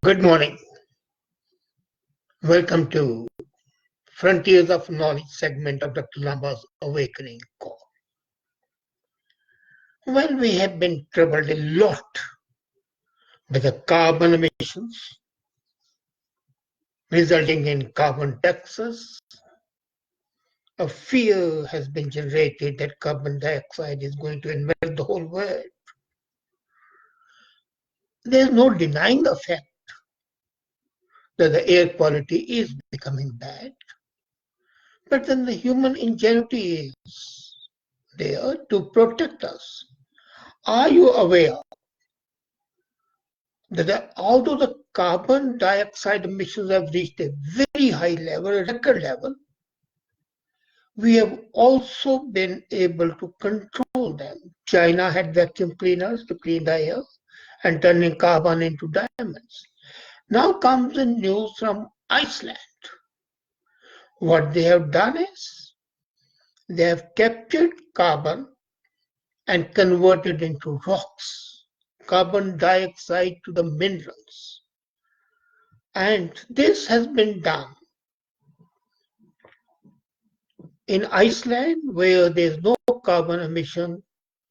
Good morning. Welcome to Frontiers of Knowledge segment of Dr. Lamba's Awakening Call. Well, we have been troubled a lot with the carbon emissions resulting in carbon taxes. A fear has been generated that carbon dioxide is going to envelop the whole world. There is no denying the fact that the air quality is becoming bad, but then the human ingenuity is there to protect us. Are you aware that although the carbon dioxide emissions have reached a very high level, a record level, we have also been able to control them? China had vacuum cleaners to clean the air and turning carbon into diamonds. Now comes the news from Iceland. What they have done is they have captured carbon and converted into rocks, carbon dioxide to the minerals. And this has been done in Iceland, where there is no carbon emission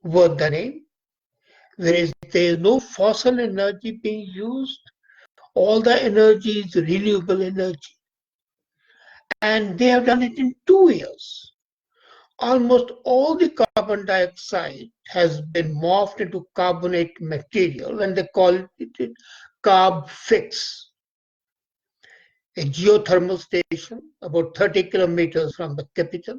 worth the name, there is no fossil energy being used, all the energy is renewable energy. And they have done it in 2 years. Almost all the carbon dioxide has been morphed into carbonate material, and they call it carb fix. A geothermal station about 30 kilometers from the capital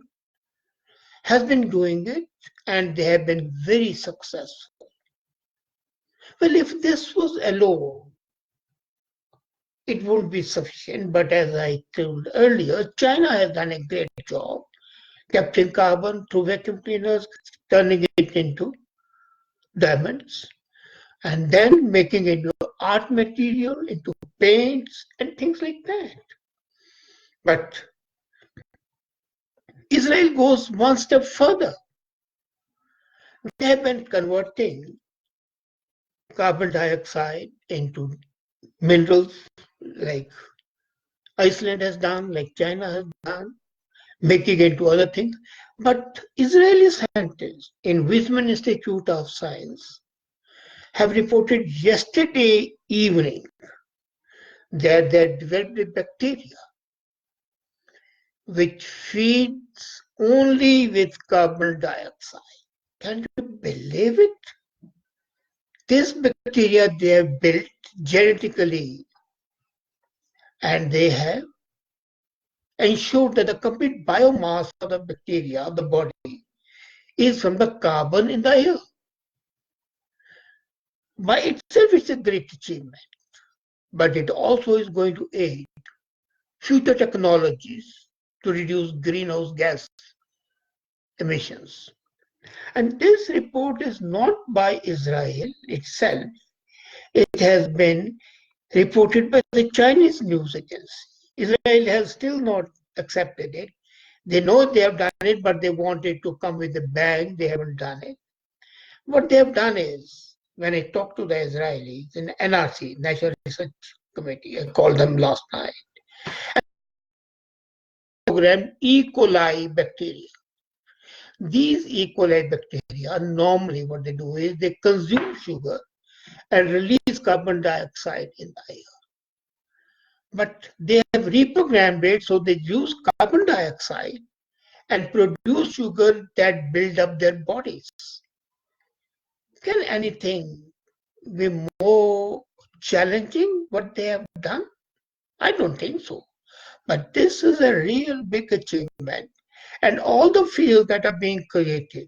has been doing it, and they have been very successful. Well, if this was alone, it wouldn't be sufficient, but as I told earlier, China has done a great job capturing carbon through vacuum cleaners, turning it into diamonds, and then making it into art material, into paints, and things like that. But Israel goes one step further. They have been converting carbon dioxide into minerals like Iceland has done, like China has done, making it into other things. But Israeli scientists in Weizmann Institute of Science have reported yesterday evening that they developed a bacteria which feeds only with carbon dioxide. Can you believe it? This bacteria they have built genetically, and they have ensured that the complete biomass of the bacteria of the body is from the carbon in the air. By itself, it's a great achievement, but it also is going to aid future technologies to reduce greenhouse gas emissions. And this report is not by Israel itself. It has been reported by the Chinese news agency. Israel has still not accepted it. They know they have done it, but they wanted to come with a bang. They haven't done it. What they have done is, when I talked to the Israelis in NRC, National Research Committee, I called them last night, program E. coli bacteria. These E. coli bacteria, normally what they do is they consume sugar and release carbon dioxide in the air. But they have reprogrammed it so they use carbon dioxide and produce sugar that build up their bodies. Can anything be more challenging what they have done? I don't think so. But this is a real big achievement. And all the fears that are being created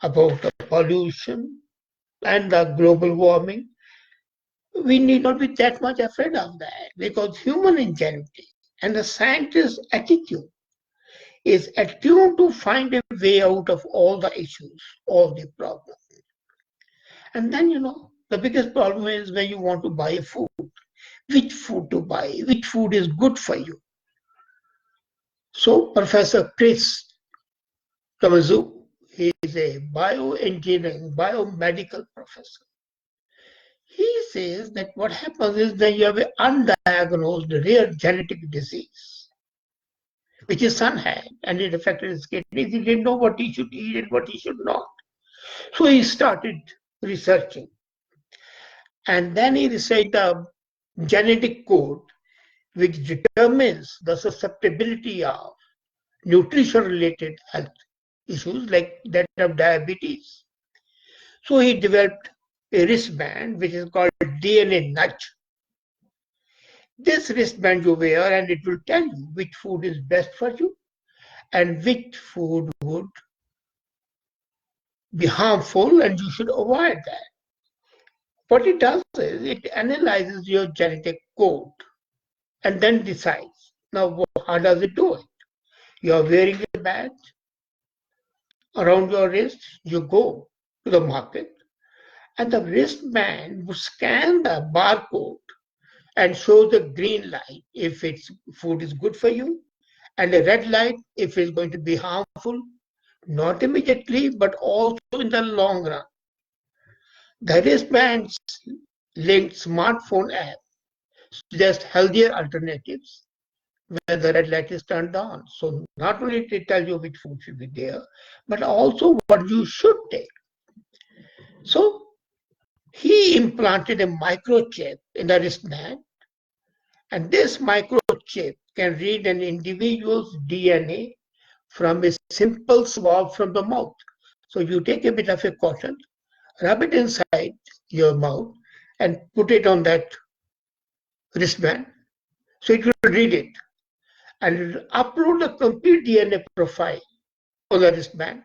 about the pollution and the global warming, we need not be that much afraid of that, because human ingenuity and the scientist's attitude is attuned to find a way out of all the issues, all the problems. And then, the biggest problem is when you want to buy food. Which food to buy? Which food is good for you? So Professor Chris Kamazu, he is a bioengineering, biomedical professor. He says that what happens is that you have an undiagnosed rare genetic disease, which his son had, and it affected his kidneys. He didn't know what he should eat and what he should not. So he started researching. And then he researched a genetic code which determines the susceptibility of nutrition-related health issues like that of diabetes. So he developed a wristband which is called DNA nudge. This wristband you wear and it will tell you which food is best for you and which food would be harmful and you should avoid that. What it does is it analyzes your genetic code and then decides. Now, how does it do it? You are wearing a badge around your wrist, you go to the market, and the wristband will scan the barcode and show the green light if its food is good for you, and a red light if it's going to be harmful, not immediately, but also in the long run. The wristband's linked smartphone app suggests healthier alternatives when the red light is turned on. So not only did it tell you which food should be there, but also what you should take. So he implanted a microchip in the wristband, and this microchip can read an individual's DNA from a simple swab from the mouth. So you take a bit of a cotton, rub it inside your mouth, and put it on that wristband. So it will read it, and it will upload a complete DNA profile on the wristband.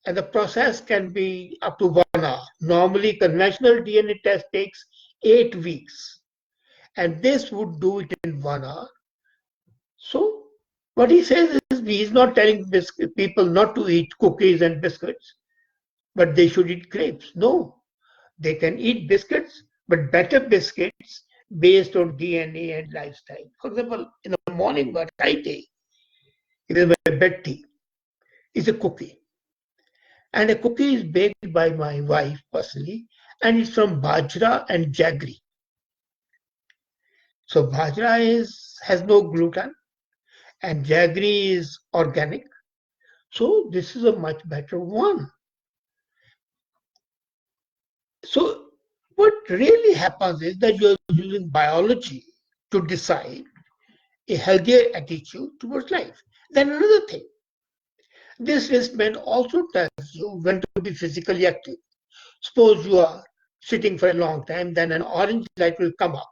And the process can be up to 1 hour. Normally, conventional DNA test takes 8 weeks, and this would do it in 1 hour. So what he says is he's not telling people not to eat cookies and biscuits, but they should eat grapes. No, they can eat biscuits, but better biscuits based on DNA and lifestyle. For example, in the morning, what I take, it is my bed tea, is a cookie. And a cookie is baked by my wife personally, and it's from bajra and jaggery. So bajra has no gluten, and jaggery is organic. So this is a much better one. So what really happens is that you're using biology to decide a healthier attitude towards life. Then another thing, this wristband also tells you when to be physically active. Suppose you are sitting for a long time, then an orange light will come up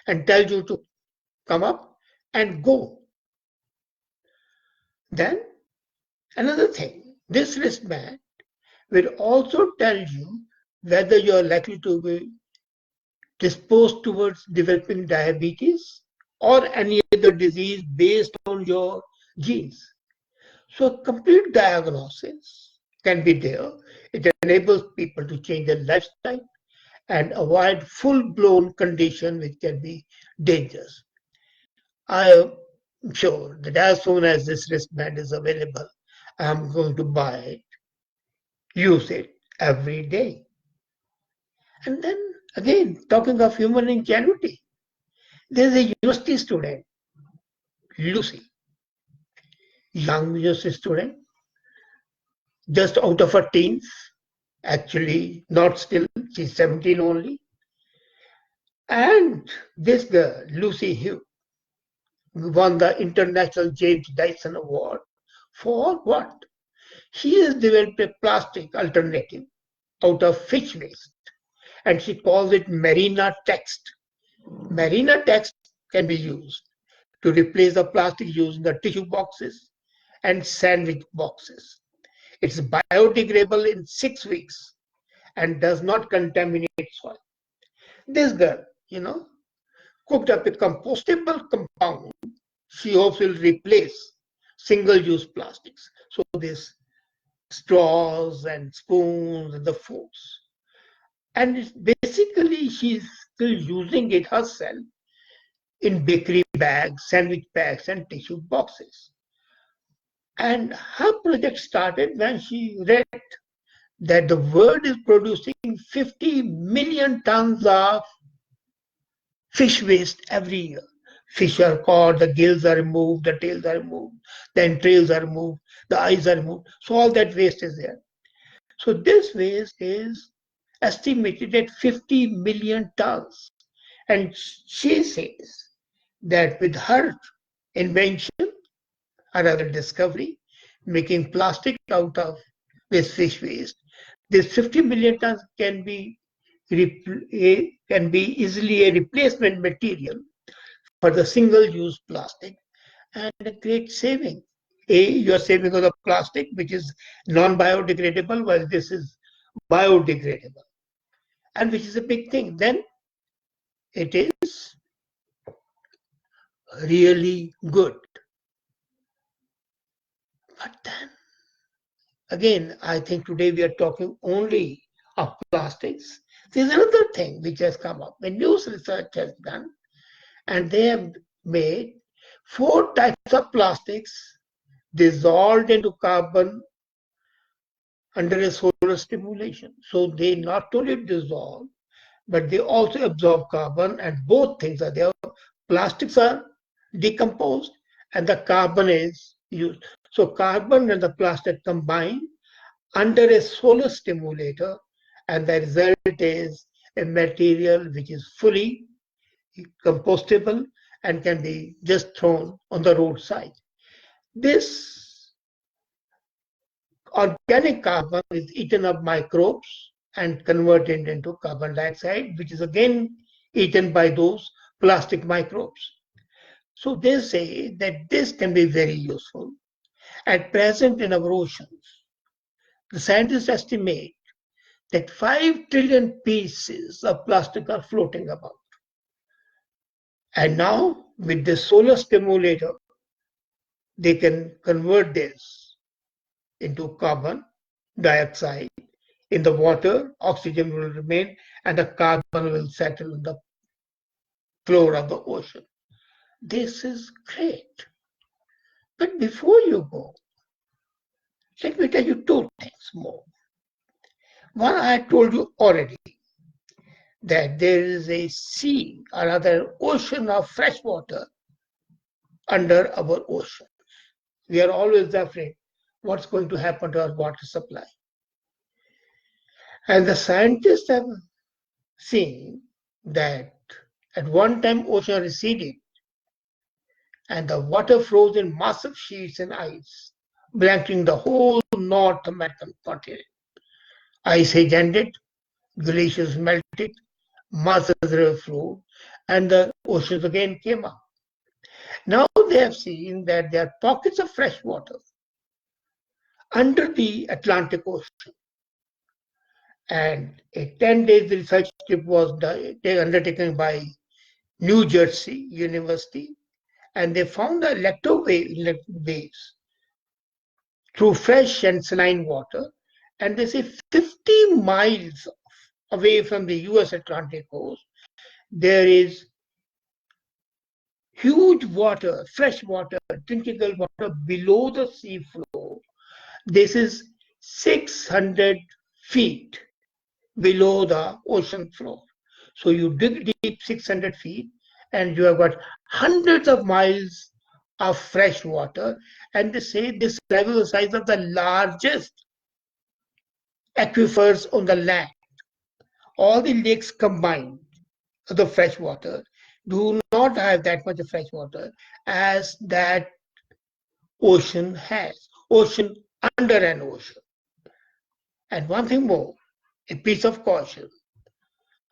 and tell you to come up and go. Then another thing, this wristband will also tell you whether you are likely to be disposed towards developing diabetes or any other disease based on your genes. So complete diagnosis can be there. It enables people to change their lifestyle and avoid full-blown condition which can be dangerous. I am sure that as soon as this wristband is available, I'm going to buy it, use it every day. And then again, talking of human ingenuity, there's a university student, Lucy, young university student, just out of her teens, actually not still, she's 17 only. And this girl, Lucy Hugh, won the International James Dyson Award for what? She has developed a plastic alternative out of fish waste, and she calls it Marina Text. Marina Text can be used to replace the plastic used in the tissue boxes and sandwich boxes. It's biodegradable in 6 weeks and does not contaminate soil. This girl, cooked up a compostable compound she hopes will replace single-use plastics. So this straws and spoons and the forks. And it's basically she's still using it herself in bakery bags, sandwich bags, and tissue boxes. And her project started when she read that the world is producing 50 million tons of fish waste every year. Fish are caught, the gills are removed, the tails are removed, the entrails are removed, the eyes are removed. So all that waste is there. So this waste is estimated at 50 million tons. And she says that with her invention, or rather discovery, making plastic out of this fish waste, this 50 million tons can be easily a replacement material for the single-use plastic and a great saving. You are saving on the plastic, which is non-biodegradable, while this is biodegradable, and which is a big thing. Then it is really good. But then, again, I think today we are talking only of plastics. There's another thing which has come up. A new research has done, and they have made 4 types of plastics dissolved into carbon under a solar stimulation. So they not only dissolve, but they also absorb carbon, and both things are there. Plastics are decomposed and the carbon is used. So carbon and the plastic combine under a solar stimulator, and the result is a material which is fully compostable and can be just thrown on the roadside. This organic carbon is eaten up microbes and converted into carbon dioxide, which is again eaten by those plastic microbes. So they say that this can be very useful. At present in our oceans, the scientists estimate that 5 trillion pieces of plastic are floating about. And now with the solar stimulator, they can convert this into carbon dioxide. In the water, oxygen will remain and the carbon will settle on the floor of the ocean. This is great. But before you go, let me tell you 2 things more. One, I told you already that there is a sea, or rather ocean of fresh water under our ocean. We are always afraid what's going to happen to our water supply. And the scientists have seen that at one time ocean receded and the water froze in massive sheets and ice, blanketing the whole North American continent. Ice age ended, glaciers melted, massive river flowed, and the oceans again came up. Now they have seen that there are pockets of fresh water under the Atlantic Ocean. And a 10-day research trip was undertaken by New Jersey University, and they found the electric waves through fresh and saline water, and they say 50 miles away from the US Atlantic coast, there is huge water, fresh water, drinkable water below the sea floor. This is 600 feet below the ocean floor. So you dig deep 600 feet and you have got hundreds of miles of fresh water, and they say this level is the size of the largest aquifers on the land. All the lakes combined, the fresh water, do not have that much of fresh water as that ocean has. Ocean under an ocean. And one thing more, a piece of caution.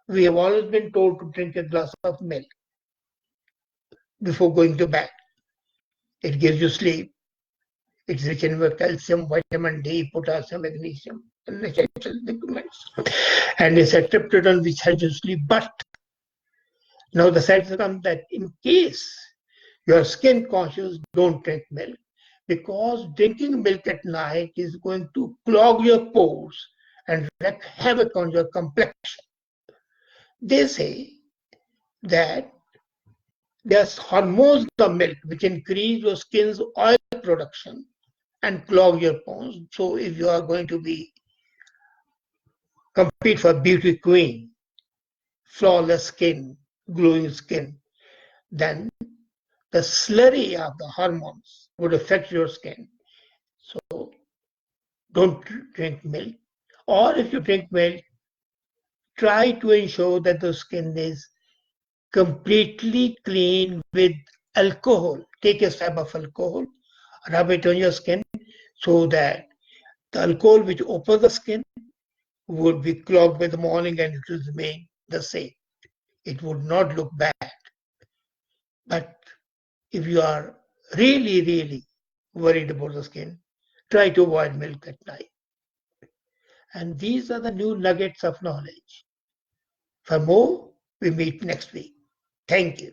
We have always been told to drink a glass of milk before going to bed. It gives you sleep. It's rich in calcium, vitamin D, potassium, magnesium, and essential vitamins. And it's a tryptophan which helps you sleep. But now the science comes that in case you're skin conscious, don't drink milk, because drinking milk at night is going to clog your pores and wreak havoc on your complexion. They say that there's hormones in the milk which increase your skin's oil production and clog your pores. So if you are going to be compete for beauty queen, flawless skin, glowing skin, then the slurry of the hormones would affect your skin. So don't drink milk. Or if you drink milk, try to ensure that the skin is completely clean with alcohol. Take a swab of alcohol, rub it on your skin so that the alcohol which opens the skin would be clogged by the morning and it will remain the same. It would not look bad. But if you are really, really worried about the skin, try to avoid milk at night. And these are the new nuggets of knowledge. For more, we meet next week. Thank you.